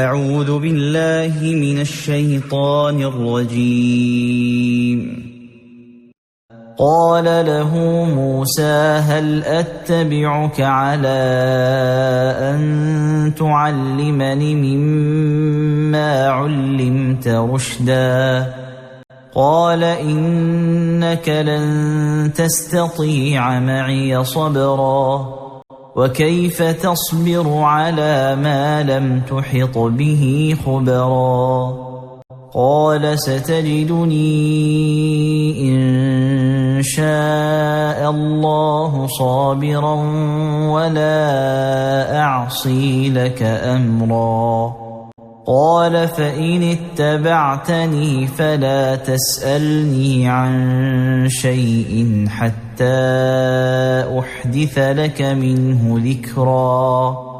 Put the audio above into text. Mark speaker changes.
Speaker 1: أعوذ بالله من الشيطان الرجيم. قال له موسى هل أتبعك على أن تعلمني مما علمت رشدا قال إنك لن تستطيع معي صبرا وكيف تصبر على ما لم تحط به خبرا قال ستجدني إن شاء الله صابرا ولا أعصي لك أمرا قال فإن اتبعتني فلا تسألني عن شيء حتى أحدث لك منه ذكرا